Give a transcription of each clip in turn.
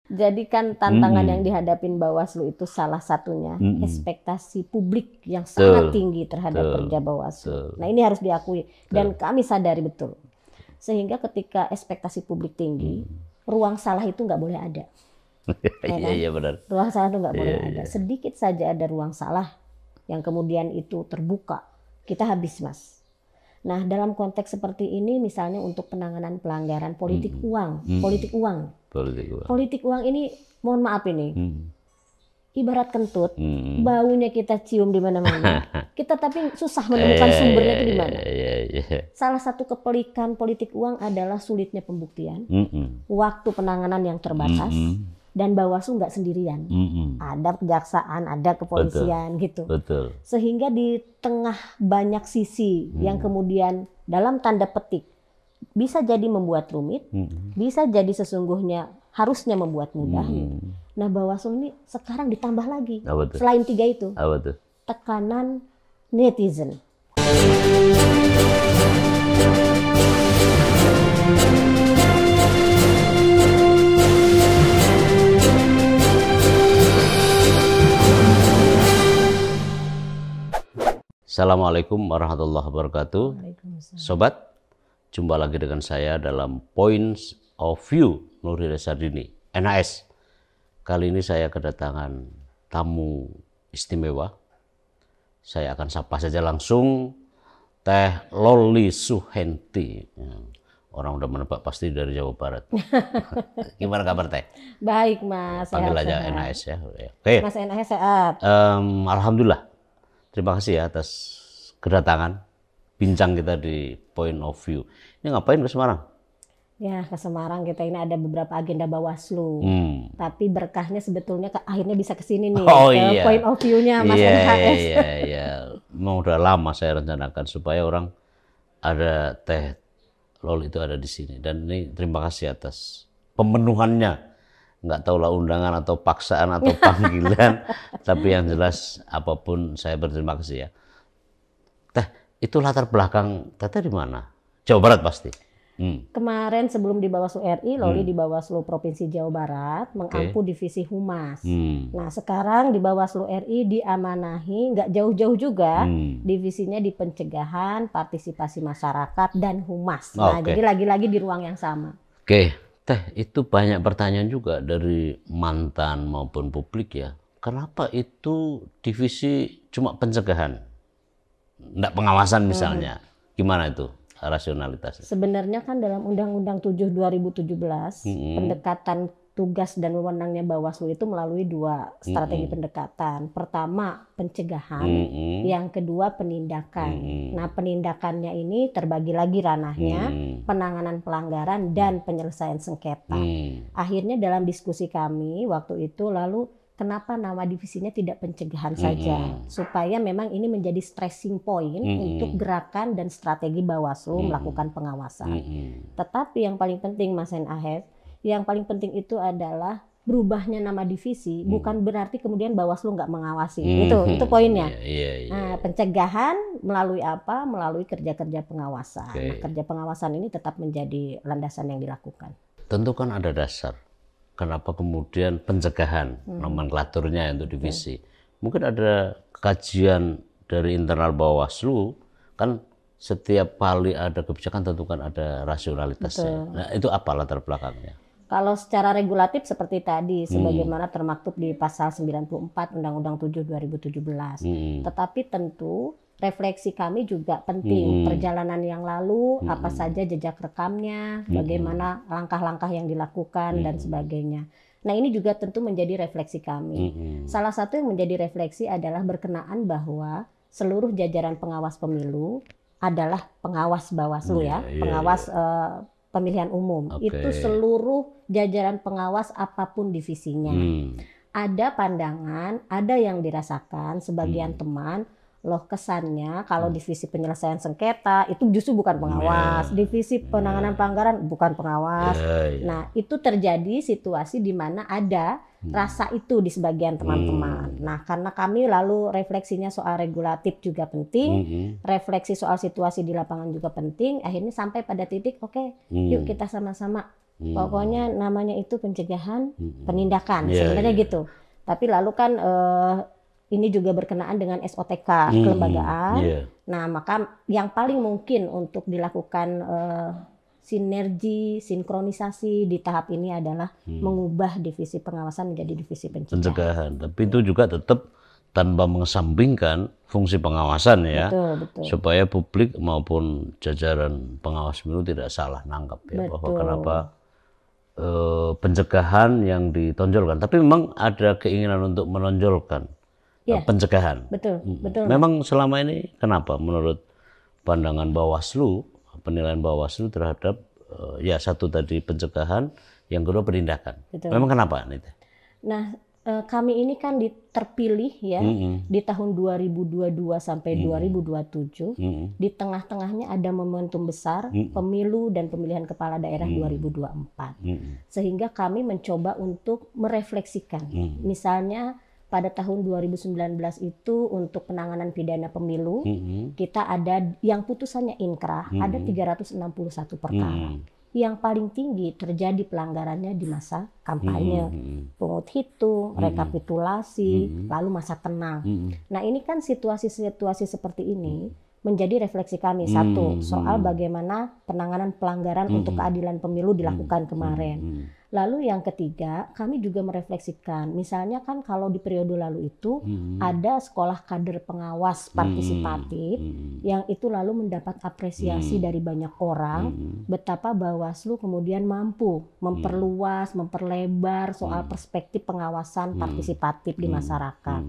Jadi kan tantangan yang dihadapin Bawaslu itu salah satunya ekspektasi publik yang sangat tinggi terhadap kerja Bawaslu. Nah ini harus diakui dan kami sadari betul. Sehingga ketika ekspektasi publik tinggi, ruang salah itu nggak boleh ada. Iya benar. Ruang salah itu nggak boleh ada. Sedikit saja ada ruang salah yang kemudian itu terbuka, kita habis Mas. Nah dalam konteks seperti ini misalnya untuk penanganan pelanggaran politik uang, politik uang ini mohon maaf ini ibarat kentut, baunya kita cium di mana-mana, kita tapi susah menemukan sumbernya itu di mana. Salah satu kepelikan politik uang adalah sulitnya pembuktian, waktu penanganan yang terbatas. Dan Bawaslu nggak sendirian, ada kejaksaan, ada kepolisian gitu. Sehingga di tengah banyak sisi yang kemudian dalam tanda petik bisa jadi membuat rumit, bisa jadi sesungguhnya harusnya membuat mudah. Nah Bawaslu ini sekarang ditambah lagi, selain 3 itu, tekanan netizen. Assalamualaikum warahmatullahi wabarakatuh. Sobat, jumpa lagi dengan saya dalam Points of View Nuril Sardini, NAS. Kali ini saya kedatangan tamu istimewa. Saya akan sapa saja langsung Teh Loli Suhenti. Orang udah menebak pasti dari Jawa Barat. Gimana kabar Teh? Baik Mas. Panggil aja NAS ya. Oke. Mas NAS sehat. Alhamdulillah. Terima kasih ya atas kedatangan bincang kita di Point of View. Ini ngapain ke Semarang? Ya ke Semarang kita ini ada beberapa agenda Bawaslu. Tapi berkahnya sebetulnya akhirnya bisa ke sini nih. Ke Point of View-nya Mas NHS. Iya. Memang udah lama saya rencanakan supaya orang ada Teh Loli itu ada di sini. Dan ini terima kasih atas pemenuhannya. Nggak tahulah undangan atau paksaan atau panggilan, tapi yang jelas apapun saya berterima kasih ya. Teh, itu latar belakang Teteh di mana? Jawa Barat pasti. Kemarin sebelum di Bawaslu RI, Loli di Bawaslu Provinsi Jawa Barat mengampu divisi Humas. Nah sekarang di Bawaslu RI diamanahi nggak jauh-jauh juga divisinya di pencegahan, partisipasi masyarakat dan Humas. Nah jadi lagi-lagi di ruang yang sama. Teh, itu banyak pertanyaan juga dari mantan maupun publik ya. Kenapa itu divisi cuma pencegahan? Nggak pengawasan misalnya. Gimana itu rasionalitasnya? Sebenarnya kan dalam Undang-Undang 7 2017, pendekatan tugas dan wewenangnya Bawaslu itu melalui 2 strategi pendekatan. Pertama, pencegahan. Yang kedua, penindakan. Nah, penindakannya ini terbagi lagi ranahnya, penanganan pelanggaran dan penyelesaian sengketa. Akhirnya dalam diskusi kami waktu itu lalu kenapa nama divisinya tidak pencegahan saja? Supaya memang ini menjadi stressing point untuk gerakan dan strategi Bawaslu melakukan pengawasan. Tetapi yang paling penting Mas NAS, yang paling penting itu adalah berubahnya nama divisi bukan berarti kemudian Bawaslu nggak mengawasi. Itu poinnya. Nah, pencegahan melalui apa? Melalui kerja-kerja pengawasan. Nah, kerja pengawasan ini tetap menjadi landasan yang dilakukan. Tentu kan ada dasar. Kenapa kemudian pencegahan nomenklaturnya untuk divisi? Mungkin ada kajian dari internal Bawaslu, kan setiap kali ada kebijakan tentu kan ada rasionalitasnya. Nah, itu apa latar belakangnya? Kalau secara regulatif seperti tadi, sebagaimana termaktub di pasal 94 Undang-Undang 7 2017. Tetapi tentu refleksi kami juga penting. Perjalanan yang lalu, apa saja jejak rekamnya, bagaimana langkah-langkah yang dilakukan, dan sebagainya. Nah ini juga tentu menjadi refleksi kami. Salah satu yang menjadi refleksi adalah berkenaan bahwa seluruh jajaran pengawas pemilu adalah pengawas Bawaslu pengawas pemilihan umum. Itu seluruh jajaran pengawas apapun divisinya. Ada pandangan, ada yang dirasakan sebagian teman, loh kesannya kalau divisi penyelesaian sengketa itu justru bukan pengawas, divisi penanganan pelanggaran bukan pengawas. Nah itu terjadi situasi di mana ada rasa itu di sebagian teman-teman. Nah karena kami lalu refleksinya soal regulatif juga penting, refleksi soal situasi di lapangan juga penting, akhirnya sampai pada titik oke, yuk kita sama-sama Pokoknya namanya itu pencegahan penindakan, Iya, sebenarnya iya. gitu. Tapi lalu kan ini juga berkenaan dengan SOTK kelembagaan. Iya. Nah, maka yang paling mungkin untuk dilakukan sinergi, sinkronisasi di tahap ini adalah mengubah divisi pengawasan menjadi divisi pencegahan. Pencegahan. Tapi itu juga tetap tanpa mengesampingkan fungsi pengawasan ya. Betul, betul. Supaya publik maupun jajaran pengawas pemilu tidak salah nangkap ya. Bahwa Betul. kenapa pencegahan yang ditonjolkan. Tapi memang ada keinginan untuk menonjolkan pencegahan. Betul, betul. Memang selama ini kenapa menurut pandangan Bawaslu, penilaian Bawaslu terhadap ya satu tadi pencegahan, yang kedua penindakan. Betul. Memang kenapa Nita? Nah, kami ini kan terpilih ya di tahun 2022 sampai 2027. Di tengah-tengahnya ada momentum besar pemilu dan pemilihan kepala daerah 2024. Sehingga kami mencoba untuk merefleksikan. Misalnya pada tahun 2019 itu untuk penanganan pidana pemilu, kita ada yang putusannya inkrah, ada 361 perkara. Yang paling tinggi terjadi pelanggarannya di masa kampanye, pungut hitung, rekapitulasi, lalu masa tenang. Nah, ini kan situasi-situasi seperti ini menjadi refleksi kami. Satu, soal bagaimana penanganan pelanggaran untuk keadilan pemilu dilakukan kemarin. Lalu yang ketiga, kami juga merefleksikan, misalnya kan kalau di periode lalu itu ada sekolah kader pengawas partisipatif yang itu lalu mendapat apresiasi dari banyak orang, betapa Bawaslu kemudian mampu memperluas, memperlebar soal perspektif pengawasan partisipatif di masyarakat.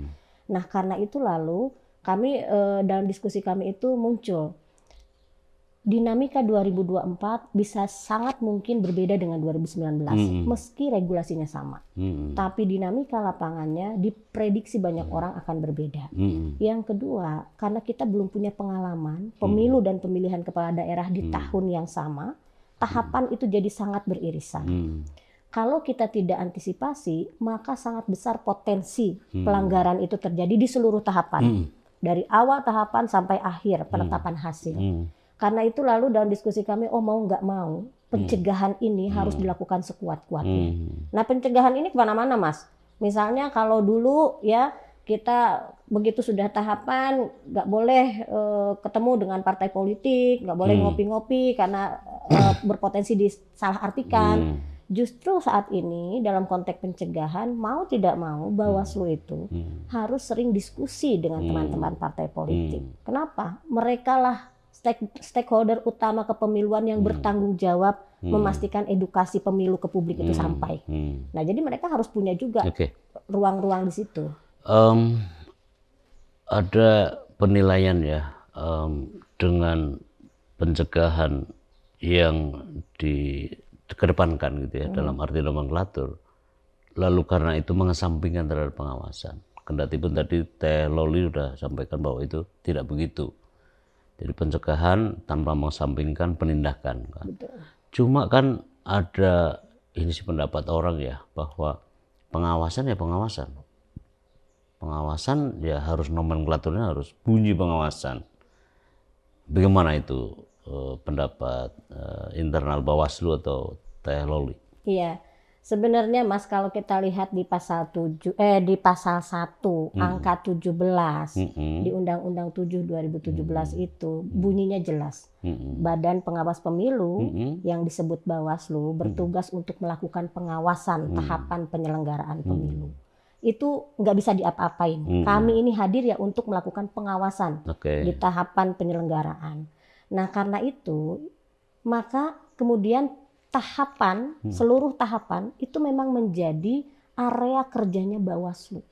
Nah, karena itu lalu kami dalam diskusi kami itu muncul dinamika 2024 bisa sangat mungkin berbeda dengan 2019 meski regulasinya sama. Tapi dinamika lapangannya diprediksi banyak orang akan berbeda. Yang kedua, karena kita belum punya pengalaman pemilu dan pemilihan kepala daerah di tahun yang sama, tahapan itu jadi sangat beririsan. Kalau kita tidak antisipasi, maka sangat besar potensi pelanggaran itu terjadi di seluruh tahapan. Dari awal tahapan sampai akhir penetapan hasil. Karena itu lalu dalam diskusi kami, mau nggak mau, pencegahan ini harus dilakukan sekuat-kuatnya. Nah, pencegahan ini kemana-mana, Mas. Misalnya kalau dulu ya kita begitu sudah tahapan, nggak boleh ketemu dengan partai politik, nggak boleh ngopi-ngopi karena berpotensi disalahartikan. Justru saat ini dalam konteks pencegahan, mau tidak mau Bawaslu itu harus sering diskusi dengan teman-teman partai politik. Kenapa? Mereka lah stakeholder utama kepemiluan yang bertanggung jawab memastikan edukasi pemilu ke publik itu sampai. Nah, jadi mereka harus punya juga ruang-ruang di situ. Ada penilaian ya dengan pencegahan yang dikedepankan gitu ya dalam arti nomenklatur. Lalu karena itu mengesampingkan terhadap pengawasan. Kendati pun tadi Teh Loli sudah sampaikan bahwa itu tidak begitu. Jadi pencegahan tanpa mengesampingkan penindakan. Kan. Cuma kan ada ini sih pendapat orang ya bahwa pengawasan ya pengawasan. Pengawasan ya harus nomenklaturnya harus bunyi pengawasan. Bagaimana itu pendapat internal Bawaslu atau Teh Loli? Iya. Sebenarnya Mas kalau kita lihat di pasal 1 angka 17 di Undang-Undang 7 2017 itu bunyinya jelas. Badan Pengawas Pemilu yang disebut Bawaslu bertugas untuk melakukan pengawasan tahapan penyelenggaraan pemilu. Itu nggak bisa diapa-apain. Kami ini hadir ya untuk melakukan pengawasan di tahapan penyelenggaraan. Nah, karena itu maka kemudian tahapan, seluruh tahapan itu memang menjadi area kerjanya Bawaslu.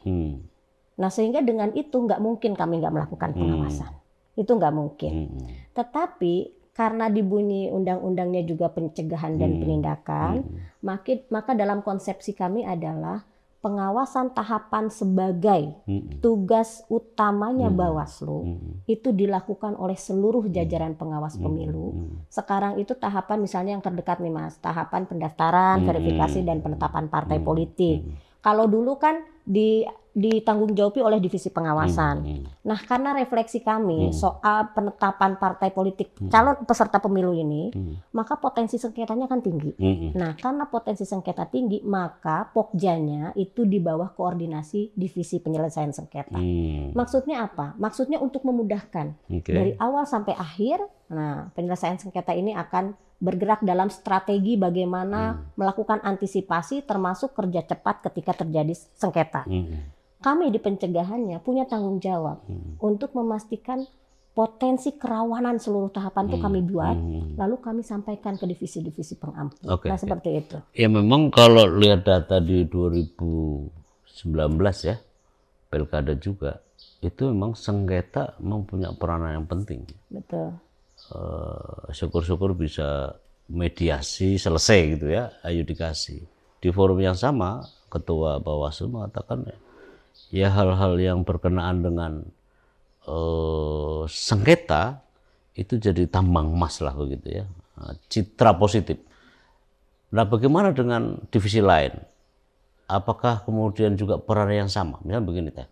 Nah, sehingga dengan itu nggak mungkin kami nggak melakukan pengawasan. Itu nggak mungkin. Tetapi karena dibunyi undang-undangnya juga pencegahan dan penindakan, maka dalam konsepsi kami adalah pengawasan tahapan sebagai tugas utamanya Bawaslu itu dilakukan oleh seluruh jajaran pengawas pemilu. Sekarang itu tahapan misalnya yang terdekat nih Mas, tahapan pendaftaran, verifikasi dan penetapan partai politik. Kalau dulu kan ditanggung jawabi oleh divisi pengawasan. Nah, karena refleksi kami soal penetapan partai politik calon peserta pemilu ini, maka potensi sengketanya kan tinggi. Nah, karena potensi sengketa tinggi, maka Pokjanya itu di bawah koordinasi divisi penyelesaian sengketa. Maksudnya apa? Maksudnya untuk memudahkan dari awal sampai akhir. Nah, penyelesaian sengketa ini akan bergerak dalam strategi bagaimana melakukan antisipasi termasuk kerja cepat ketika terjadi sengketa. Kami di pencegahannya punya tanggung jawab untuk memastikan potensi kerawanan seluruh tahapan itu kami buat, lalu kami sampaikan ke divisi-divisi pengampu. Nah, seperti itu. Ya memang kalau lihat data di 2019 ya, Pilkada juga, itu memang sengketa mempunyai peranan yang penting. Betul. Syukur-syukur bisa mediasi selesai gitu ya, ayo dikasih. Di forum yang sama, Ketua Bawaslu mengatakan ya hal-hal yang berkenaan dengan sengketa itu jadi tambang emas lah begitu ya, citra positif. Nah, bagaimana dengan divisi lain? Apakah kemudian juga peran yang sama? Misalnya begini teh,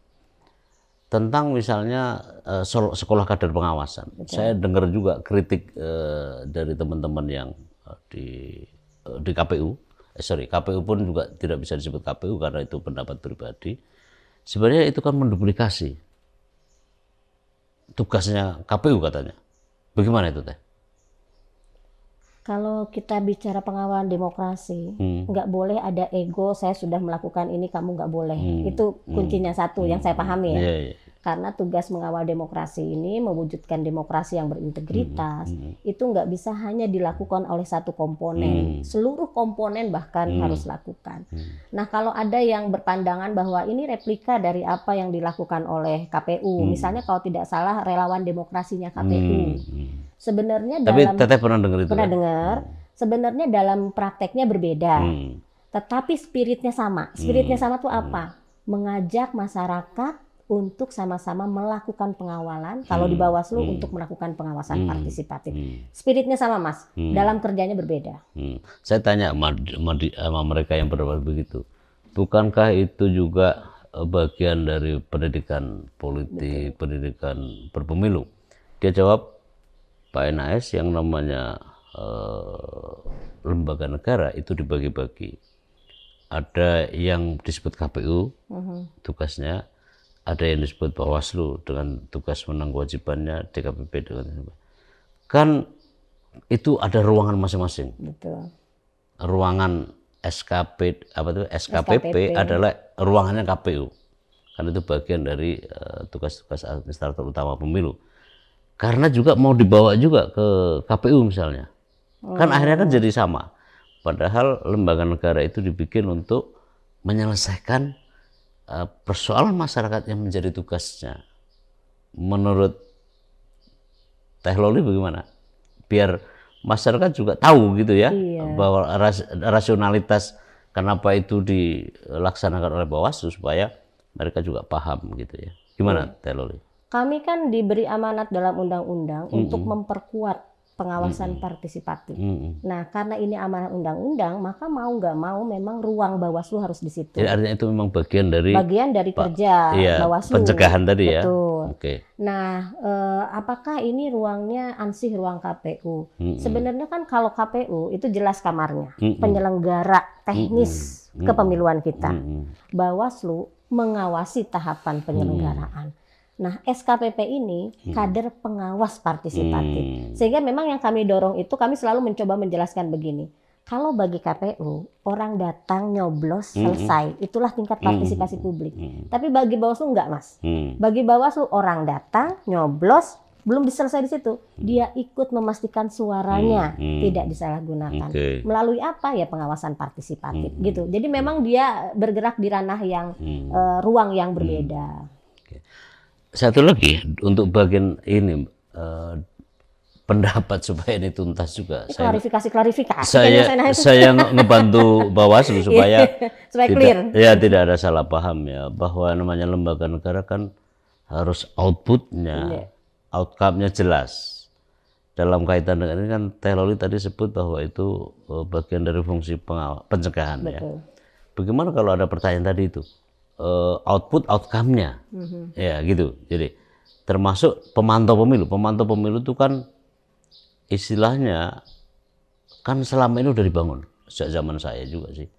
tentang misalnya sekolah kader pengawasan. Betul. Saya dengar juga kritik dari teman-teman yang di KPU. KPU pun juga tidak bisa disebut KPU karena itu pendapat pribadi. Sebenarnya itu kan menduplikasi tugasnya KPU katanya. Bagaimana itu teh? Kalau kita bicara pengawalan demokrasi, nggak boleh ada ego, saya sudah melakukan ini, kamu nggak boleh. Itu kuncinya satu yang saya pahami ya. Karena tugas mengawal demokrasi ini mewujudkan demokrasi yang berintegritas, itu nggak bisa hanya dilakukan oleh satu komponen. Seluruh komponen bahkan harus lakukan. Nah, kalau ada yang berpandangan bahwa ini replika dari apa yang dilakukan oleh KPU, misalnya kalau tidak salah relawan demokrasinya KPU. Sebenarnya tapi dalam Teteh pernah dengar itu? Pernah dengar. Sebenarnya dalam prakteknya berbeda. Tetapi spiritnya sama. Spiritnya sama tuh apa? Mengajak masyarakat untuk sama-sama melakukan pengawalan. Kalau di Bawaslu untuk melakukan pengawasan partisipatif. Spiritnya sama, Mas. Dalam kerjanya berbeda. Saya tanya sama mereka yang berbuat begitu. Bukankah itu juga bagian dari pendidikan politik, pendidikan berpemilu? Dia jawab, Pak NAS, yang namanya lembaga negara itu dibagi-bagi. Ada yang disebut KPU tugasnya, ada yang disebut Bawaslu dengan tugas menang kewajibannya, DKPP dengan kan itu ada ruangan masing-masing. Betul. Ruangan SKPP adalah ruangannya KPU. Kan itu bagian dari tugas-tugas administrator utama pemilu. Karena juga mau dibawa juga ke KPU misalnya. Kan akhirnya kan jadi sama. Padahal lembaga negara itu dibikin untuk menyelesaikan persoalan masyarakat yang menjadi tugasnya. Menurut Teh Loli bagaimana? Biar masyarakat juga tahu gitu ya, bahwa rasionalitas kenapa itu dilaksanakan oleh Bawaslu supaya mereka juga paham gitu ya. Gimana Teh Loli? Kami kan diberi amanat dalam undang-undang untuk memperkuat pengawasan partisipatif. Nah, karena ini amanat undang-undang, maka mau nggak mau memang ruang Bawaslu harus di situ. Jadi artinya itu memang bagian dari kerja Bawaslu. Pencegahan tadi ya. Betul. Nah, apakah ini ruangnya ansih ruang KPU? Sebenarnya kan kalau KPU itu jelas kamarnya, penyelenggara teknis kepemiluan kita. Bawaslu mengawasi tahapan penyelenggaraan. Nah, SKPP ini kader pengawas partisipatif. Sehingga memang yang kami dorong itu, kami selalu mencoba menjelaskan begini. Kalau bagi KPU, orang datang nyoblos selesai, itulah tingkat partisipasi publik. Tapi bagi Bawaslu enggak, Mas. Bagi Bawaslu orang datang nyoblos, belum selesai di situ. Dia ikut memastikan suaranya tidak disalahgunakan. Melalui apa? Ya pengawasan partisipatif gitu. Jadi memang dia bergerak di ranah yang ruang yang berbeda. Satu lagi untuk bagian ini pendapat supaya ini tuntas juga. Klarifikasi. Saya ngebantu Bawaslu supaya clear. Tidak ada salah paham ya, bahwa namanya lembaga negara kan harus outputnya, outcome-nya jelas. Dalam kaitan dengan ini kan Teh Loli tadi sebut bahwa itu bagian dari fungsi pencegahan. Betul. Ya. Bagaimana kalau ada pertanyaan tadi itu? output outcome-nya, ya gitu. Jadi termasuk pemantau pemilu. Pemantau pemilu itu kan istilahnya kan selama ini udah dibangun sejak zaman saya juga sih.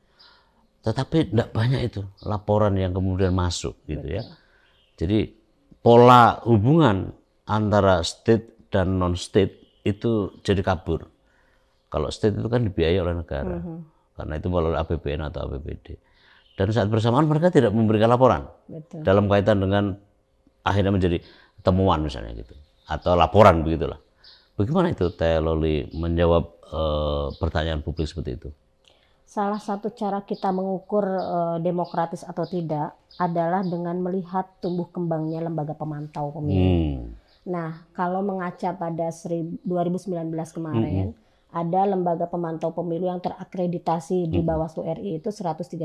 Tetapi tidak banyak itu laporan yang kemudian masuk gitu ya. Jadi pola hubungan antara state dan non state itu jadi kabur. Kalau state itu kan dibiayai oleh negara, karena itu melalui APBN atau APBD. Dan saat bersamaan mereka tidak memberikan laporan. Betul. Dalam kaitan dengan akhirnya menjadi temuan misalnya gitu, atau laporan begitulah. Bagaimana itu Teh Loli menjawab pertanyaan publik seperti itu? Salah satu cara kita mengukur demokratis atau tidak adalah dengan melihat tumbuh kembangnya lembaga pemantau pemilu. Nah, kalau mengaca pada 2019 kemarin, ada lembaga pemantau pemilu yang terakreditasi di Bawaslu RI itu 138.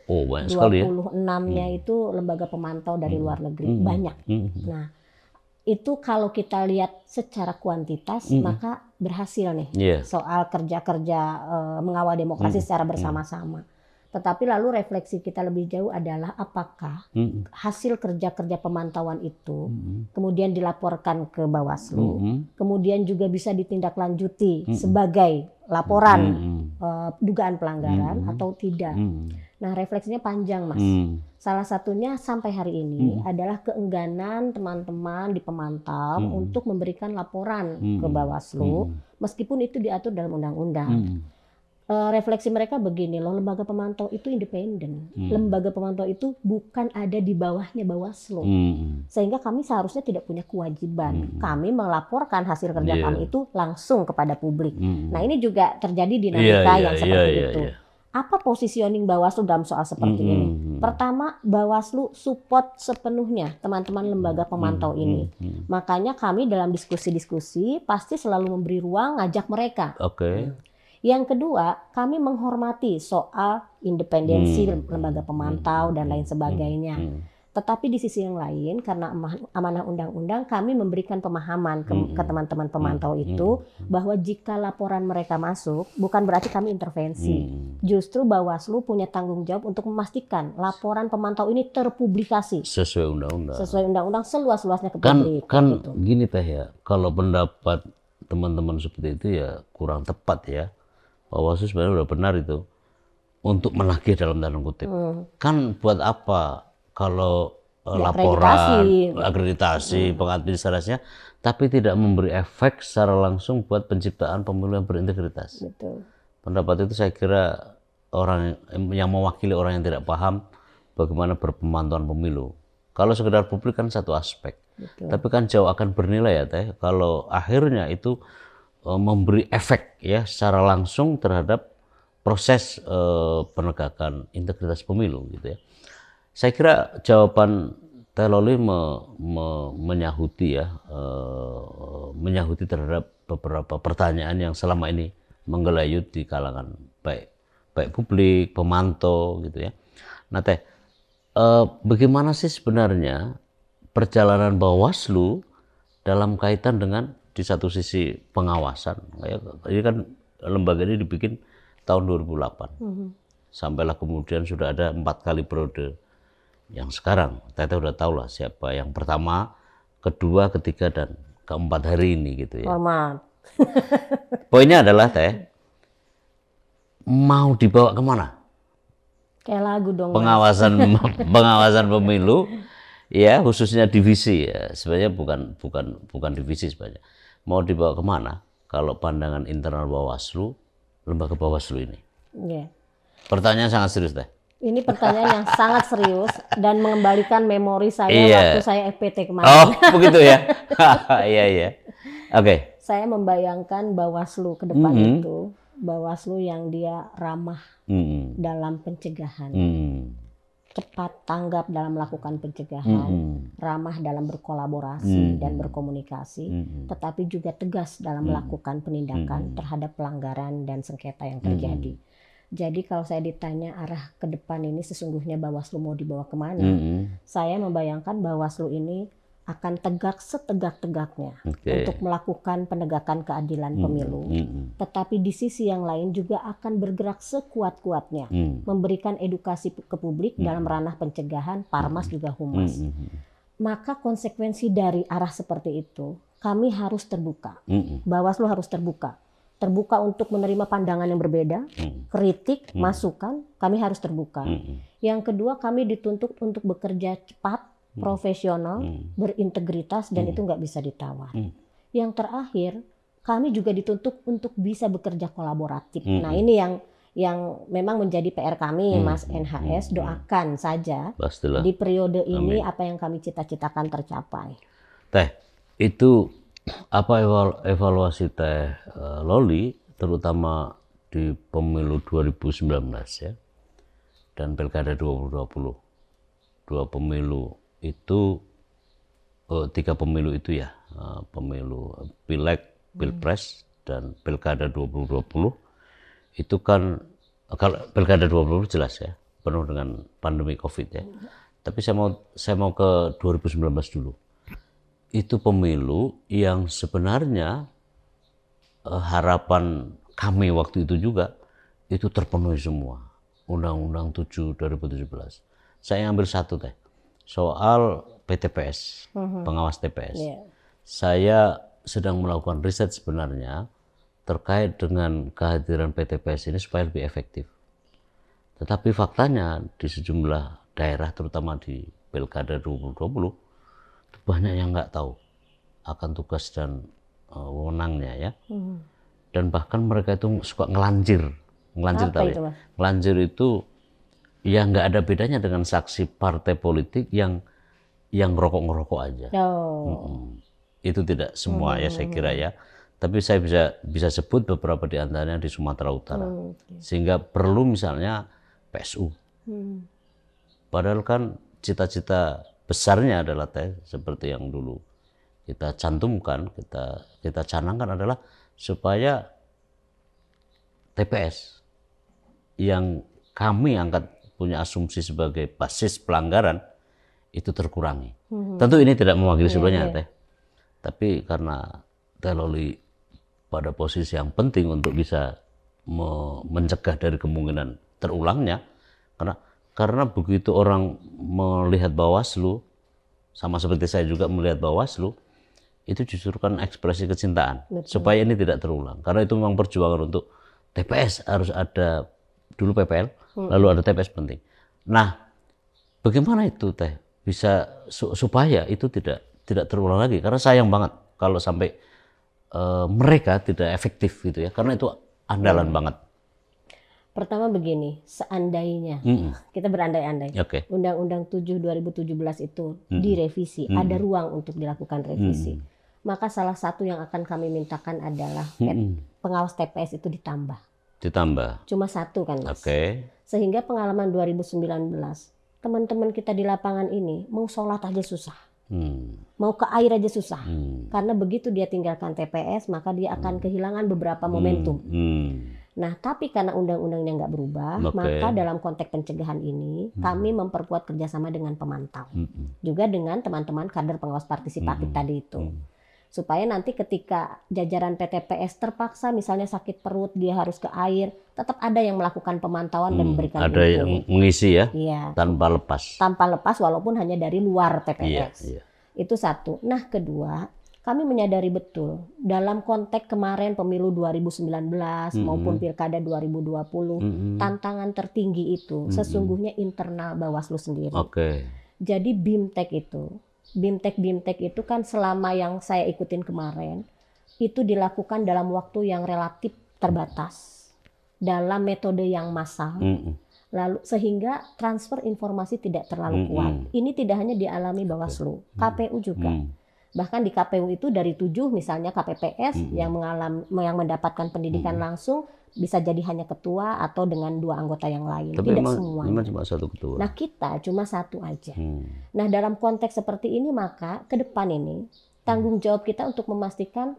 Oh, banyak sekali ya. 26-nya itu lembaga pemantau dari luar negeri, banyak. Nah, itu kalau kita lihat secara kuantitas, maka berhasil nih soal kerja-kerja mengawal demokrasi secara bersama-sama. Tetapi lalu refleksi kita lebih jauh adalah apakah hasil kerja-kerja pemantauan itu kemudian dilaporkan ke Bawaslu, kemudian juga bisa ditindaklanjuti sebagai laporan dugaan pelanggaran atau tidak. Nah, refleksinya panjang, Mas. Salah satunya sampai hari ini adalah keengganan teman-teman di pemantau untuk memberikan laporan ke Bawaslu, meskipun itu diatur dalam undang-undang. Refleksi mereka begini loh, lembaga pemantau itu independen. Lembaga pemantau itu bukan ada di bawahnya Bawaslu. Sehingga kami seharusnya tidak punya kewajiban. Kami melaporkan hasil kerja kami itu langsung kepada publik. Nah, ini juga terjadi dinamika yang seperti itu. Apa positioning Bawaslu dalam soal seperti ini? Pertama, Bawaslu support sepenuhnya teman-teman lembaga pemantau ini. Makanya kami dalam diskusi-diskusi pasti selalu memberi ruang ngajak mereka. Yang kedua, kami menghormati soal independensi lembaga pemantau dan lain sebagainya. Tetapi di sisi yang lain, karena amanah undang-undang, kami memberikan pemahaman ke teman-teman pemantau itu bahwa jika laporan mereka masuk, bukan berarti kami intervensi. Justru Bawaslu punya tanggung jawab untuk memastikan laporan pemantau ini terpublikasi sesuai undang-undang. Sesuai undang-undang seluas-luasnya ke publik. Kan gitu. Gini Teh ya, kalau pendapat teman-teman seperti itu ya kurang tepat ya. Bawaslu sebenarnya udah benar itu untuk menagih dalam tanda kutip. Kan buat apa kalau laporan, akreditasi, pengadministrasinya, tapi tidak memberi efek secara langsung buat penciptaan pemilu yang berintegritas. Betul. Pendapat itu saya kira orang yang mewakili orang yang tidak paham bagaimana berpemantauan pemilu. Kalau sekedar publik kan satu aspek. Betul. Tapi kan jauh akan bernilai ya Teh, kalau akhirnya itu memberi efek ya secara langsung terhadap proses penegakan integritas pemilu gitu ya. Saya kira jawaban Teh Loli menyahuti ya, menyahuti terhadap beberapa pertanyaan yang selama ini menggelayut di kalangan baik publik, pemantau gitu ya. Nah Teh, bagaimana sih sebenarnya perjalanan Bawaslu dalam kaitan dengan di satu sisi pengawasan, ini kan lembaga ini dibikin tahun 2008, sampailah kemudian sudah ada 4 kali periode. Yang sekarang, Teteh udah tahu lah siapa yang pertama, kedua, ketiga, dan keempat hari ini gitu ya. Hormat. Poinnya adalah Teh, mau dibawa kemana? Kayak lagu dong. Pengawasan pemilu, ya khususnya divisi ya, sebenarnya bukan divisi sebenarnya. Mau dibawa kemana kalau pandangan internal Bawaslu, lembaga Bawaslu ini? Pertanyaan sangat serius Teh. Ini pertanyaan yang sangat serius dan mengembalikan memori saya waktu saya FPT kemarin. Oh begitu ya? Iya. Oke. Saya membayangkan Bawaslu ke depan itu, Bawaslu yang dia ramah dalam pencegahan. Cepat tanggap dalam melakukan pencegahan, ramah dalam berkolaborasi dan berkomunikasi, tetapi juga tegas dalam melakukan penindakan terhadap pelanggaran dan sengketa yang terjadi. Jadi kalau saya ditanya arah ke depan ini sesungguhnya Bawaslu mau dibawa kemana, saya membayangkan Bawaslu ini akan tegak setegak-tegaknya untuk melakukan penegakan keadilan pemilu. Tetapi di sisi yang lain juga akan bergerak sekuat-kuatnya memberikan edukasi ke publik dalam ranah pencegahan, Parmas juga Humas. Maka konsekuensi dari arah seperti itu, kami harus terbuka. Bawaslu harus terbuka. Terbuka untuk menerima pandangan yang berbeda, kritik, masukan, kami harus terbuka. Yang kedua, kami dituntut untuk bekerja cepat, profesional, berintegritas, dan itu nggak bisa ditawar. Yang terakhir, kami juga dituntut untuk bisa bekerja kolaboratif. Nah, ini yang memang menjadi PR kami, Mas NHS. Doakan saja pastilah di periode ini apa yang kami cita-citakan tercapai. Teh, itu apa evaluasi Teh Loli, terutama di pemilu 2019 ya, dan Pilkada 2020, dua pemilu itu, 3 pemilu itu ya, pemilu Pileg, Pilpres, dan Pilkada 2020, itu kan, kalau Pilkada 2020 jelas ya, penuh dengan pandemi COVID ya. Tapi saya mau ke 2019 dulu. Itu pemilu yang sebenarnya harapan kami waktu itu juga, itu terpenuhi semua. Undang-Undang 7 2017. Saya ambil satu Teh. Soal PTPS, pengawas TPS. Saya sedang melakukan riset sebenarnya terkait dengan kehadiran PTPS ini supaya lebih efektif. Tetapi faktanya di sejumlah daerah, terutama di Pilkada 2020, banyak yang nggak tahu akan tugas dan wewenangnya ya. Dan bahkan mereka itu suka ngelanjir tahu ya. Ngelanjir itu ya nggak ada bedanya dengan saksi partai politik yang ngerokok aja. Itu tidak semua ya saya kira ya. Tapi saya bisa sebut beberapa di antaranya di Sumatera Utara. Sehingga perlu misalnya PSU. Padahal kan cita-cita besarnya adalah Teh, seperti yang dulu kita cantumkan, kita canangkan adalah supaya TPS yang kami angkat punya asumsi sebagai basis pelanggaran itu terkurangi. Tentu ini tidak mewakili sebenarnya Teh, tapi karena Teh Loli pada posisi yang penting untuk bisa mencegah dari kemungkinan terulangnya, karena begitu orang melihat Bawaslu, sama seperti saya juga melihat Bawaslu, itu justru kan ekspresi kecintaan. Betul. Supaya ini tidak terulang, karena itu memang perjuangan untuk TPS harus ada dulu PPL, lalu ada TPS penting. Nah, bagaimana itu Teh bisa supaya itu tidak terulang lagi? Karena sayang banget kalau sampai mereka tidak efektif gitu ya, karena itu andalan banget. Pertama begini, seandainya kita berandai-andai, Undang-Undang 7 2017 itu direvisi, ada ruang untuk dilakukan revisi, maka salah satu yang akan kami mintakan adalah pengawas TPS itu ditambah. Cuma satu kan Mas. Sehingga pengalaman 2019, teman-teman kita di lapangan ini mau sholat aja susah. Mau ke air aja susah. Karena begitu dia tinggalkan TPS, maka dia akan kehilangan beberapa momentum. Nah, tapi karena undang-undangnya nggak berubah, maka dalam konteks pencegahan ini, kami memperkuat kerjasama dengan pemantau. Juga dengan teman-teman kader pengawas partisipatif tadi itu. Supaya nanti ketika jajaran PTPS terpaksa misalnya sakit perut, dia harus ke air, tetap ada yang melakukan pemantauan dan memberikan input. Ada yang mengisi ya, tanpa lepas. Tanpa lepas walaupun hanya dari luar TPS. Itu satu. Nah, kedua, kami menyadari betul dalam konteks kemarin pemilu 2019 maupun Pilkada 2020, tantangan tertinggi itu sesungguhnya internal Bawaslu sendiri. Jadi BIMTEK itu kan selama yang saya ikutin kemarin itu dilakukan dalam waktu yang relatif terbatas, dalam metode yang massal, lalu sehingga transfer informasi tidak terlalu kuat. Ini tidak hanya dialami Bawaslu, KPU juga. Bahkan di KPU itu dari 7 misalnya KPPS yang mendapatkan pendidikan langsung bisa jadi hanya ketua atau dengan 2 anggota yang lain. Tapi tidak semua. Cuma satu ketua. Nah, kita cuma 1 aja. Nah, dalam konteks seperti ini maka ke depan ini tanggung jawab kita untuk memastikan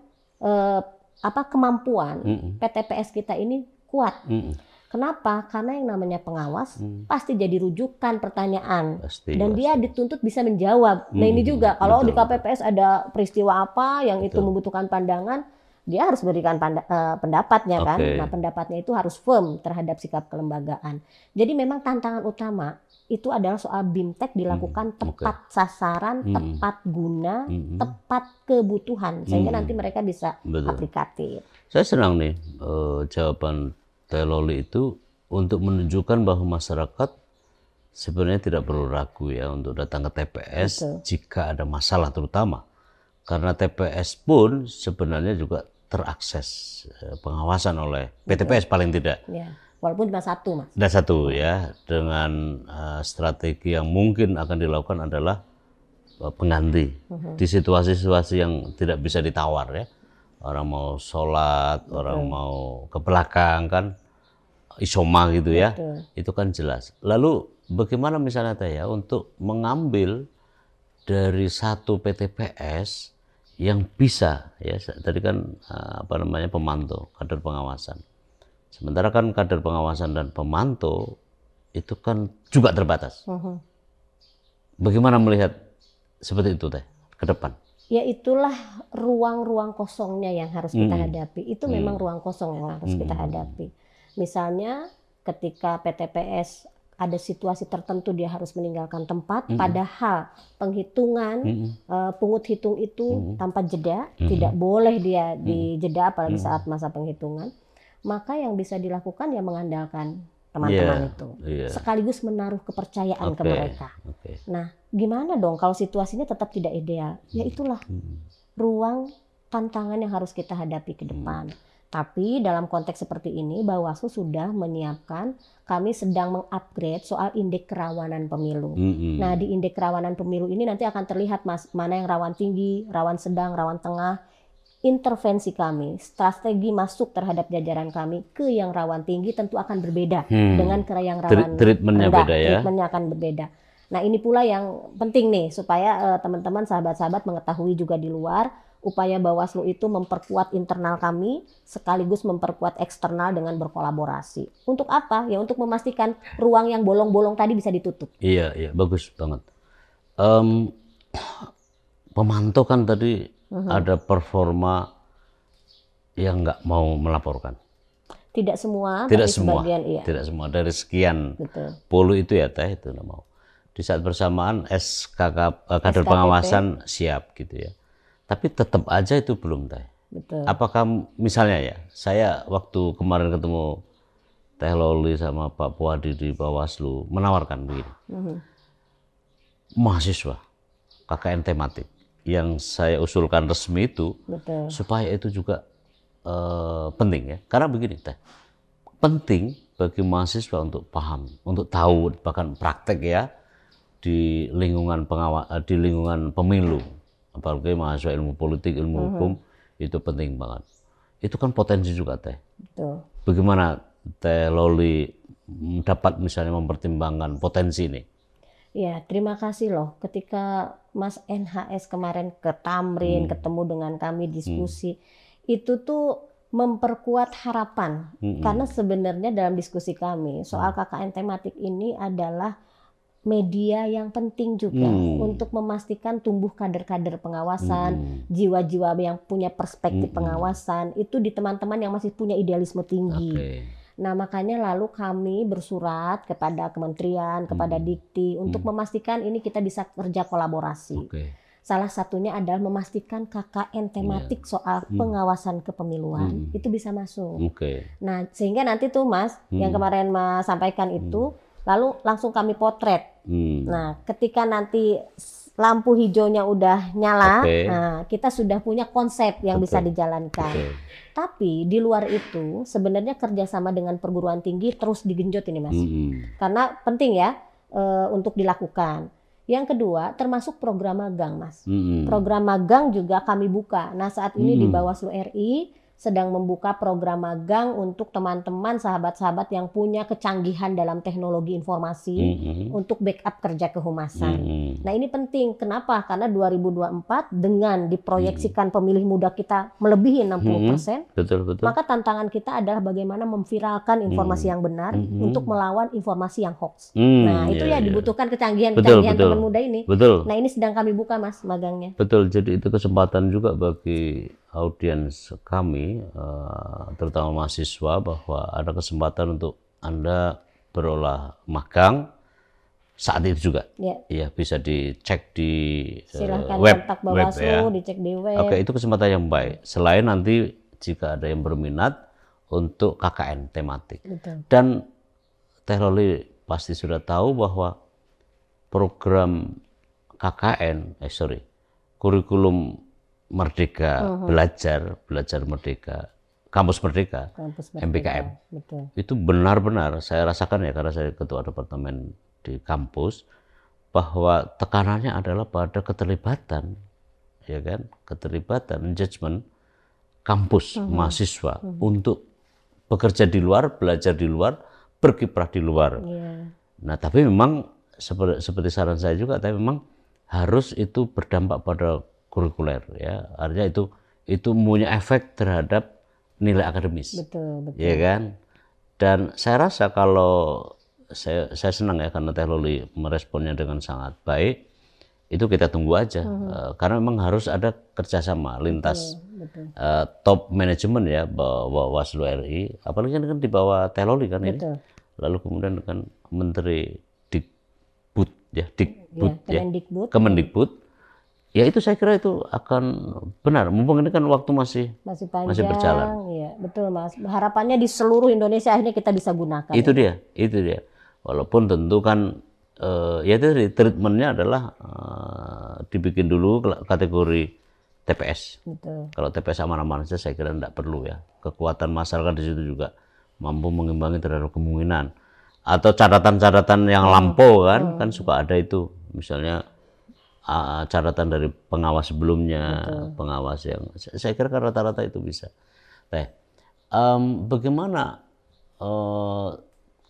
kemampuan PTPS kita ini kuat. Kenapa? Karena yang namanya pengawas pasti jadi rujukan pertanyaan. Dan dia dituntut bisa menjawab. Nah ini juga, kalau di KPPS ada peristiwa apa yang itu membutuhkan pandangan, dia harus berikan pendapatnya kan. Nah pendapatnya itu harus firm terhadap sikap kelembagaan. Jadi memang tantangan utama itu adalah soal BIMTEK dilakukan tepat sasaran, tepat guna, tepat kebutuhan. Sehingga nanti mereka bisa aplikatif. Saya senang nih jawaban Teh Loli itu untuk menunjukkan bahwa masyarakat sebenarnya tidak perlu ragu ya untuk datang ke TPS jika ada masalah terutama. Karena TPS pun sebenarnya juga terakses pengawasan oleh PTPS paling tidak. Ya. Walaupun cuma satu, Mas. Ada satu ya, dengan strategi yang mungkin akan dilakukan adalah pengganti di situasi-situasi yang tidak bisa ditawar ya. Orang mau sholat, orang mau ke belakang kan, isoma gitu ya, itu kan jelas. Lalu bagaimana misalnya Teh ya untuk mengambil dari satu PTPS yang bisa ya, tadi kan pemantau, kader pengawasan. Sementara kan kader pengawasan dan pemantau itu kan juga terbatas. Bagaimana melihat seperti itu Teh ke depan? Ya itulah ruang-ruang kosongnya yang harus kita hadapi. Itu memang ruang kosong yang harus kita hadapi. Misalnya ketika PTPS ada situasi tertentu dia harus meninggalkan tempat, padahal penghitungan pungut hitung itu tanpa jeda, tidak boleh dia dijeda apalagi saat masa penghitungan. Maka yang bisa dilakukan ya mengandalkan teman-teman itu, sekaligus menaruh kepercayaan ke mereka. Nah, gimana dong kalau situasinya tetap tidak ideal? Ya itulah ruang tantangan yang harus kita hadapi ke depan. Tapi dalam konteks seperti ini, Bawaslu sudah menyiapkan, kami sedang mengupgrade soal indeks kerawanan pemilu. Nah, di indeks kerawanan pemilu ini nanti akan terlihat Mas, mana yang rawan tinggi, rawan sedang, rawan tengah. Intervensi kami, strategi masuk terhadap jajaran kami ke yang rawan tinggi tentu akan berbeda dengan ke yang rawan treatmentnya rendah. Beda ya? Treatmentnya akan berbeda. Nah ini pula yang penting nih supaya teman-teman sahabat-sahabat mengetahui juga di luar upaya Bawaslu itu memperkuat internal kami sekaligus memperkuat eksternal dengan berkolaborasi. Untuk apa? Ya untuk memastikan ruang yang bolong-bolong tadi bisa ditutup. Iya, bagus banget. Pemantau kan tadi ada performa yang nggak mau melaporkan. Tidak semua, tidak tapi semua, sebagian iya. Tidak semua dari sekian puluh itu ya Teh itu nggak mau. Di saat bersamaan kader pengawasan siap gitu ya. Tapi tetap aja itu belum Teh. Betul. Apakah misalnya ya, saya waktu kemarin ketemu Teh Loli sama Pak Puadi di Bawaslu menawarkan begini. Mahasiswa KKN tematik yang saya usulkan resmi itu, supaya itu juga penting ya. Karena begini Teh, penting bagi mahasiswa untuk paham, untuk tahu bahkan praktek ya di lingkungan di lingkungan pemilu, apalagi mahasiswa ilmu politik, ilmu hukum itu penting banget. Itu kan potensi juga Teh. Betul. Bagaimana Teh Loli dapat misalnya mempertimbangkan potensi ini? Ya, terima kasih loh. Ketika Mas NHS kemarin ke Tamrin, ketemu dengan kami diskusi, itu tuh memperkuat harapan. Karena sebenarnya dalam diskusi kami, soal KKN tematik ini adalah media yang penting juga untuk memastikan tumbuh kader-kader pengawasan, jiwa-jiwa yang punya perspektif pengawasan, itu di teman-teman yang masih punya idealisme tinggi. Nah makanya lalu kami bersurat kepada kementerian, kepada Dikti untuk memastikan ini kita bisa kerja kolaborasi. Salah satunya adalah memastikan KKN tematik soal pengawasan kepemiluan itu bisa masuk. Nah sehingga nanti tuh Mas yang kemarin Mas sampaikan itu lalu langsung kami potret. Nah ketika nanti lampu hijaunya udah nyala, nah, kita sudah punya konsep yang bisa dijalankan. Tapi di luar itu sebenarnya kerjasama dengan perguruan tinggi terus digenjot ini Mas. Karena penting ya untuk dilakukan. Yang kedua termasuk program magang Mas. Program magang juga kami buka. Nah saat ini di Bawaslu RI sedang membuka program magang untuk teman-teman sahabat-sahabat yang punya kecanggihan dalam teknologi informasi untuk backup kerja kehumasan. Nah ini penting, kenapa? Karena 2024 dengan diproyeksikan pemilih muda kita melebihi 60%, betul. maka tantangan kita adalah bagaimana memviralkan informasi yang benar untuk melawan informasi yang hoax. Nah itu ya dibutuhkan kecanggihan-kecanggihan teman muda ini. Betul. Nah ini sedang kami buka Mas magangnya. Betul, jadi itu kesempatan juga bagi audiens kami, terutama mahasiswa, bahwa ada kesempatan untuk Anda berolah magang saat itu juga. Ya, bisa dicek di silahkan web. Kontak Bawaslu, ya. dicek di web. Oke, itu kesempatan yang baik. Selain nanti jika ada yang berminat untuk KKN tematik. Betul. Dan Teh Loli pasti sudah tahu bahwa program KKN, kurikulum Merdeka, belajar Merdeka, Kampus Merdeka, MPKM. Betul. Itu benar-benar saya rasakan ya, karena saya ketua departemen di kampus, bahwa tekanannya adalah pada keterlibatan, ya kan, keterlibatan engagement kampus mahasiswa untuk bekerja di luar, belajar di luar, berkiprah di luar. Nah, tapi memang seperti saran saya juga, tapi memang harus itu berdampak pada kurikuler, ya, artinya itu punya efek terhadap nilai akademis, betul. Ya kan. Dan saya rasa kalau saya senang ya, karena Teh Loli meresponnya dengan sangat baik, itu kita tunggu aja, karena memang harus ada kerjasama lintas top manajemen ya, Bawaslu RI, apalagi kan di bawah Teh Loli kan ini, lalu kemudian dengan Menteri Kemendikbud. Ya itu saya kira itu akan benar, mumpung ini kan waktu masih panjang, masih berjalan. Iya, betul Mas. Harapannya di seluruh Indonesia akhirnya kita bisa gunakan. Itu dia. Walaupun tentu kan ya itu treatmentnya adalah dibikin dulu kategori TPS. Betul. Kalau TPS aman-aman saja saya kira tidak perlu ya. Kekuatan masyarakat di situ juga mampu mengimbangi terhadap kemungkinan. Atau catatan-catatan yang lampau kan suka ada itu, misalnya catatan dari pengawas sebelumnya, pengawas yang saya kira kan rata-rata itu bisa. Bagaimana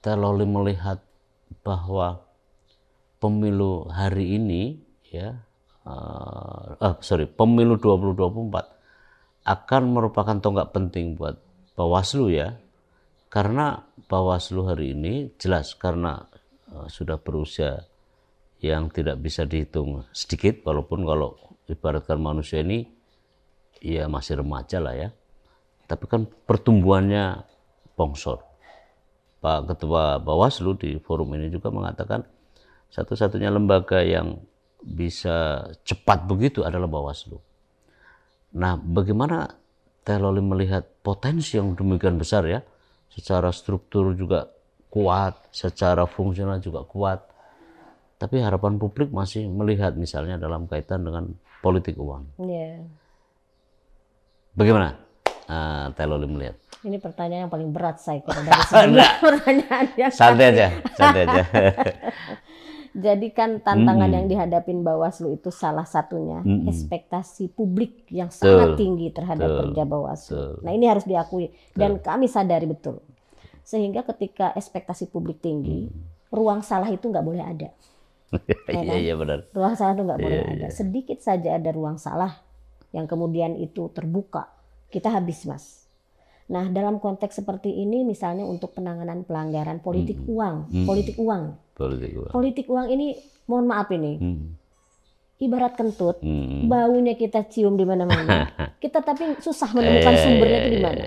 Teh Loli melihat bahwa pemilu hari ini ya, pemilu 2024 akan merupakan tonggak penting buat Bawaslu ya, karena Bawaslu hari ini jelas karena sudah berusia yang tidak bisa dihitung sedikit, walaupun kalau ibaratkan manusia ini ya masih remaja lah ya, tapi kan pertumbuhannya bongsor. Pak Ketua Bawaslu di forum ini juga mengatakan satu-satunya lembaga yang bisa cepat begitu adalah Bawaslu. Nah, bagaimana Teh Loli melihat potensi yang demikian besar ya, secara struktur juga kuat, secara fungsional juga kuat. Tapi harapan publik masih melihat misalnya dalam kaitan dengan politik uang. Bagaimana Teh Loli melihat? Ini pertanyaan yang paling berat saya kira dari semua pertanyaan yang santai aja. Jadi kan tantangan yang dihadapin Bawaslu itu salah satunya ekspektasi publik yang sangat tinggi terhadap kerja Bawaslu. Nah ini harus diakui dan kami sadari betul. Sehingga ketika ekspektasi publik tinggi, ruang salah itu nggak boleh ada. Iya benar. Ruang salah itu nggak boleh ada. Sedikit saja ada ruang salah yang kemudian itu terbuka, kita habis Mas. Nah dalam konteks seperti ini misalnya untuk penanganan pelanggaran politik uang, politik uang ini mohon maaf ini ibarat kentut, baunya kita cium di mana-mana, kita tapi susah menemukan sumbernya itu di mana.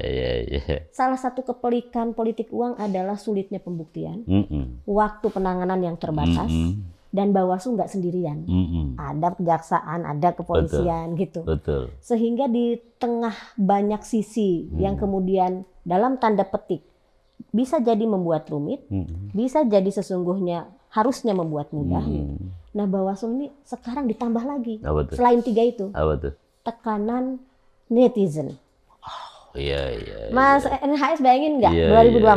Salah satu kepelikan politik uang adalah sulitnya pembuktian, waktu penanganan yang terbatas. Dan Bawaslu nggak sendirian, ada kejaksaan, ada kepolisian gitu. Sehingga di tengah banyak sisi yang kemudian dalam tanda petik bisa jadi membuat rumit, bisa jadi sesungguhnya harusnya membuat mudah. Nah Bawaslu ini sekarang ditambah lagi, selain 3 itu, tekanan netizen. Iya. Mas NHS bayangin nggak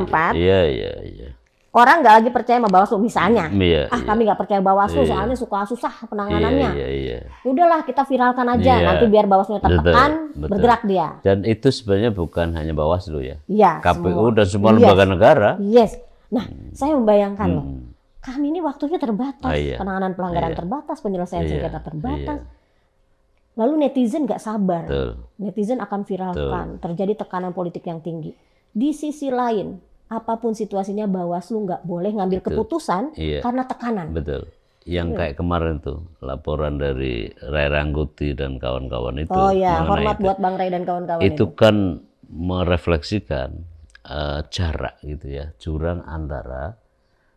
2024? Iya. orang nggak lagi percaya sama Bawaslu misalnya. Iya, Kami nggak percaya Bawaslu Iya. soalnya suka susah penanganannya. Iya. Udahlah kita viralkan aja, Iya. nanti biar Bawaslu tertekan, Betul. bergerak dia. Dan itu sebenarnya bukan hanya Bawaslu ya. Iya. KPU dan semua Yes. lembaga negara. Yes. Nah, saya membayangkan loh, Hmm. kami ini waktunya terbatas, Iya. penanganan pelanggaran Iya. terbatas, penyelesaian Iya. sengketa terbatas. Iya. Lalu netizen nggak sabar, Betul. netizen akan viralkan, terjadi tekanan politik yang tinggi. Di sisi lain, apapun situasinya Bawaslu nggak boleh ngambil Betul. keputusan Iya. karena tekanan. Betul. Yang kayak kemarin tuh laporan dari Ray Rangkuti dan kawan-kawan itu. Oh ya, mengenai hormat itu. buat Bang Ray dan kawan-kawan Itu kan merefleksikan jarak gitu ya, jurang antara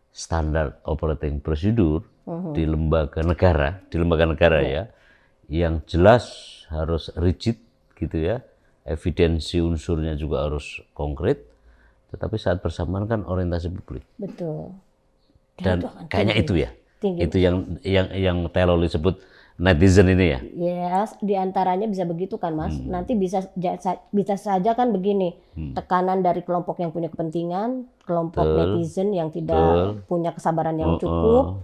standar operating procedure di lembaga negara ya, yang jelas harus rigid gitu ya, evidensi unsurnya juga harus konkret, tetapi saat bersamaan kan orientasi publik. Betul. Dan itu akan kayaknya tinggi. itu ya, Tinggi. itu yang Taylor disebut netizen ini ya. Yes, diantaranya bisa begitu kan Mas. Nanti bisa saja kan begini, tekanan dari kelompok yang punya kepentingan, kelompok netizen yang tidak punya kesabaran yang cukup.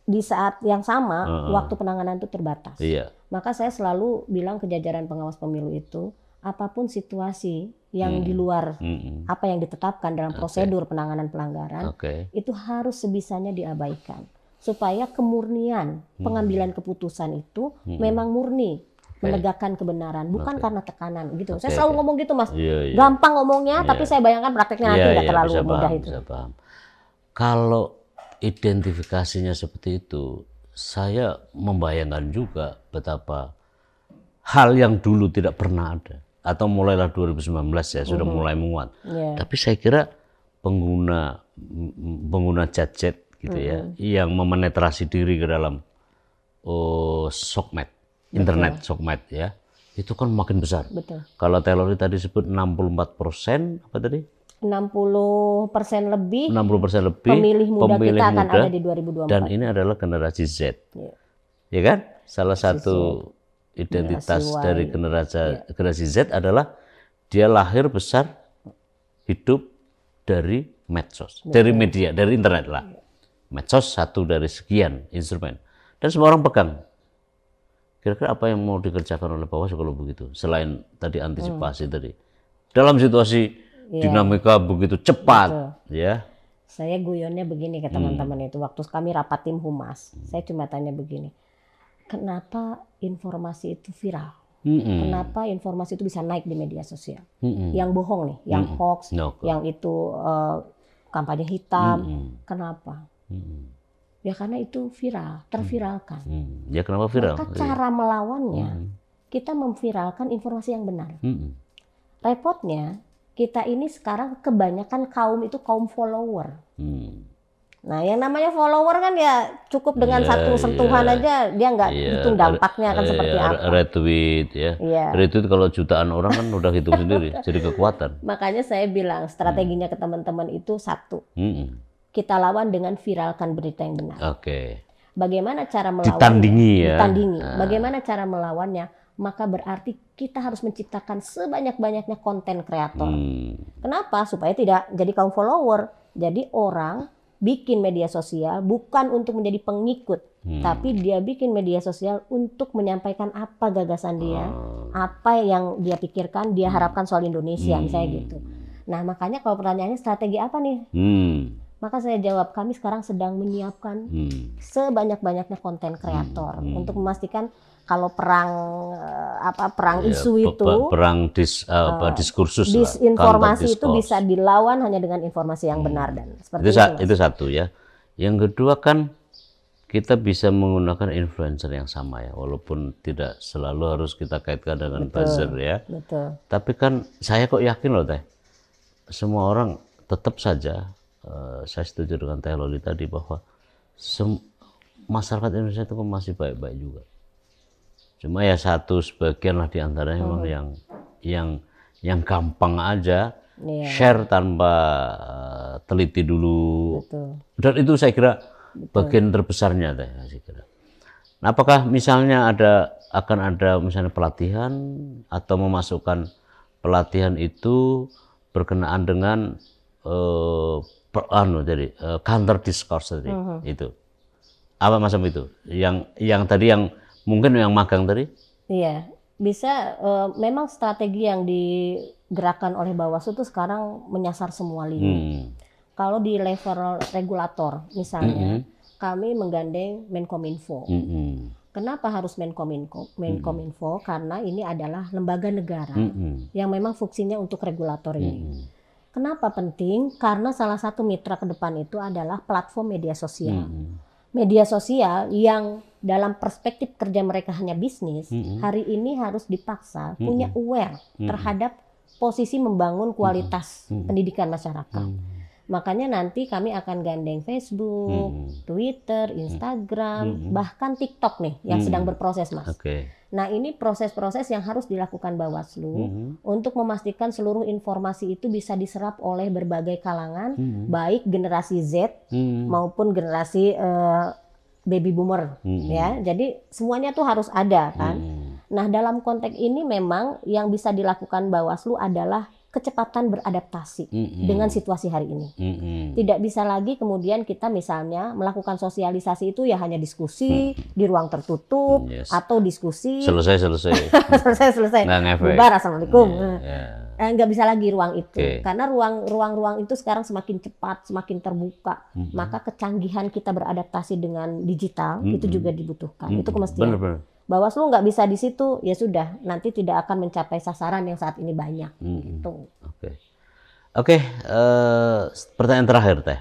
Di saat yang sama, waktu penanganan itu terbatas. Iya. Maka saya selalu bilang ke jajaran pengawas pemilu itu, apapun situasi yang di luar apa yang ditetapkan dalam prosedur penanganan pelanggaran, Oke. itu harus sebisanya diabaikan. Supaya kemurnian pengambilan keputusan itu memang murni, menegakkan kebenaran, bukan karena tekanan gitu. Saya selalu ngomong gitu Mas, Iya. gampang ngomongnya, tapi saya bayangkan prakteknya nanti nggak terlalu bisa mudah paham, itu. bisa paham. Kalau identifikasinya seperti itu, saya membayangkan juga betapa hal yang dulu tidak pernah ada, atau mulailah 2019 ya sudah mulai menguat. Iya. Tapi saya kira pengguna gadget gitu ya, yang memenetrasi diri ke dalam sokmed, internet sokmed ya, itu kan makin besar. Betul. Kalau Taylor tadi sebut 64%, apa tadi? 60% lebih 60% lebih pemilih muda kita akan ada di 2024. dan ini adalah generasi Z. Iya. Ya kan? Salah satu identitas Generasi Y. dari generasi Z adalah dia lahir besar hidup dari medsos, dari media, dari internet lah. Medsos satu dari sekian instrumen dan semua orang pegang. Kira-kira apa yang mau dikerjakan oleh Bawaslu kalau begitu? Selain tadi antisipasi tadi. Dalam situasi dinamika begitu cepat, ya. Saya guyonnya begini ke teman-teman itu, waktu kami rapat tim humas, saya cuma tanya begini, kenapa informasi itu viral? Kenapa informasi itu bisa naik di media sosial? Yang bohong nih, yang hoax, yang itu kampanye hitam, kenapa? Ya karena itu viral, terviralkan. Ya kenapa viral? Maka cara melawannya, kita memviralkan informasi yang benar. Repotnya, kita ini sekarang kebanyakan kaum itu kaum follower. Nah, yang namanya follower kan ya cukup dengan satu sentuhan aja dia nggak hitung dampaknya akan seperti apa. Retweet ya. Retweet kalau jutaan orang kan udah hitung sendiri, jadi kekuatan. Makanya saya bilang strateginya ke teman-teman itu satu. Kita lawan dengan viralkan berita yang benar. Oke. Bagaimana cara melawannya? Ditandingi ya. Ditandingi. Bagaimana cara melawannya? Maka berarti kita harus menciptakan sebanyak-banyaknya konten kreator. Kenapa? Supaya tidak jadi kaum follower. Jadi orang bikin media sosial bukan untuk menjadi pengikut, tapi dia bikin media sosial untuk menyampaikan apa gagasan dia, apa yang dia pikirkan, dia harapkan soal Indonesia, misalnya gitu. Nah, makanya kalau pertanyaannya strategi apa nih? Maka saya jawab, kami sekarang sedang menyiapkan sebanyak-banyaknya konten kreator untuk memastikan kalau perang isu itu, perang diskursus, disinformasi itu bisa dilawan hanya dengan informasi yang benar dan seperti itu satu ya. Yang kedua kan kita bisa menggunakan influencer yang sama ya, walaupun tidak selalu harus kita kaitkan dengan buzzer ya. Betul. Tapi kan saya kok yakin loh Teh, semua orang tetap saja, saya setuju dengan Teh Loli tadi bahwa masyarakat Indonesia itu masih baik-baik juga. Cuma ya satu sebagian lah diantaranya memang yang gampang aja share tanpa teliti dulu. Betul. Dan itu saya kira bagian terbesarnya Teh, saya kira. Nah, apakah misalnya akan ada misalnya pelatihan atau memasukkan pelatihan itu berkenaan dengan jadi counter discourse tadi itu. Apa macam itu? Yang tadi yang mungkin yang magang tadi? Iya, bisa memang strategi yang digerakkan oleh Bawaslu itu sekarang menyasar semua lini. Kalau di level regulator misalnya, kami menggandeng Menkominfo. Kenapa harus Menkominfo? Karena ini adalah lembaga negara yang memang fungsinya untuk regulator ini. Kenapa penting? Karena salah satu mitra ke depan itu adalah platform media sosial. Media sosial yang dalam perspektif kerja mereka hanya bisnis, hari ini harus dipaksa punya aware terhadap posisi membangun kualitas pendidikan masyarakat. Makanya nanti kami akan gandeng Facebook, Twitter, Instagram, bahkan TikTok nih yang sedang berproses, Mas. Nah, ini proses-proses yang harus dilakukan Bawaslu untuk memastikan seluruh informasi itu bisa diserap oleh berbagai kalangan, baik generasi Z maupun generasi baby boomer, ya. Jadi semuanya tuh harus ada kan. Nah, dalam konteks ini memang yang bisa dilakukan Bawaslu adalah kecepatan beradaptasi dengan situasi hari ini. Tidak bisa lagi kemudian kita misalnya melakukan sosialisasi itu ya hanya diskusi di ruang tertutup atau diskusi selesai bubar assalamualaikum. Nggak bisa lagi ruang itu karena ruang itu sekarang semakin cepat, semakin terbuka. Maka kecanggihan kita beradaptasi dengan digital itu juga dibutuhkan. Itu kemestian. Bener. Bawaslu nggak bisa di situ, ya sudah, nanti tidak akan mencapai sasaran yang saat ini banyak. Gitu. Oke. Pertanyaan terakhir, Teh.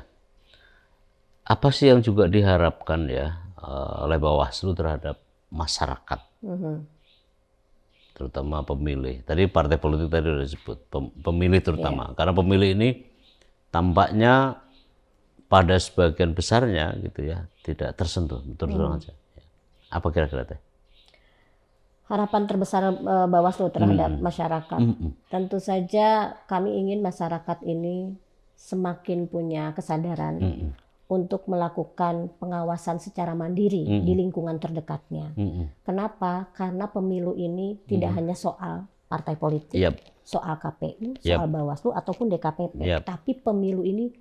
Apa sih yang juga diharapkan ya oleh Bawaslu terhadap masyarakat, terutama pemilih? Tadi partai politik tadi sudah disebut, pemilih terutama, karena pemilih ini tampaknya pada sebagian besarnya gitu ya tidak tersentuh, terus aja. Apa kira-kira, Teh? Harapan terbesar Bawaslu terhadap masyarakat. Tentu saja kami ingin masyarakat ini semakin punya kesadaran untuk melakukan pengawasan secara mandiri di lingkungan terdekatnya. Kenapa? Karena pemilu ini tidak hanya soal partai politik, soal KPU, soal Bawaslu ataupun DKPP, tapi pemilu ini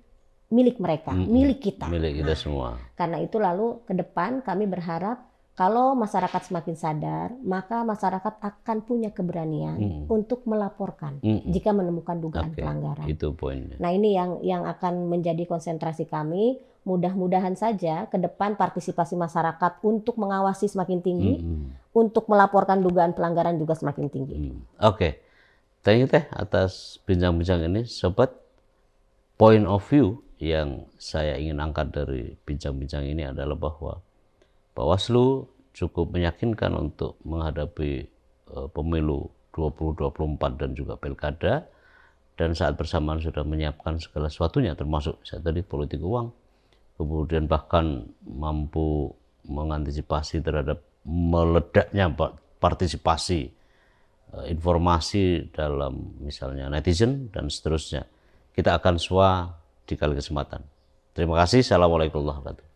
milik mereka, milik kita. Milik kita semua. Karena itu lalu ke depan kami berharap kalau masyarakat semakin sadar, maka masyarakat akan punya keberanian untuk melaporkan jika menemukan dugaan pelanggaran. Itu poinnya. Nah, ini yang akan menjadi konsentrasi kami. Mudah-mudahan saja ke depan partisipasi masyarakat untuk mengawasi semakin tinggi, untuk melaporkan dugaan pelanggaran juga semakin tinggi. Thank you, Teh, atas bincang-bincang ini, Sobat. Point of view yang saya ingin angkat dari bincang-bincang ini adalah bahwa Bawaslu cukup meyakinkan untuk menghadapi pemilu 2024 dan juga pilkada, dan saat bersamaan sudah menyiapkan segala sesuatunya termasuk saya tadi politik uang, kemudian bahkan mampu mengantisipasi terhadap meledaknya partisipasi informasi dalam misalnya netizen dan seterusnya. Kita akan di kali kesempatan. Terima kasih. Assalamualaikum warahmatullahi wabarakatuh.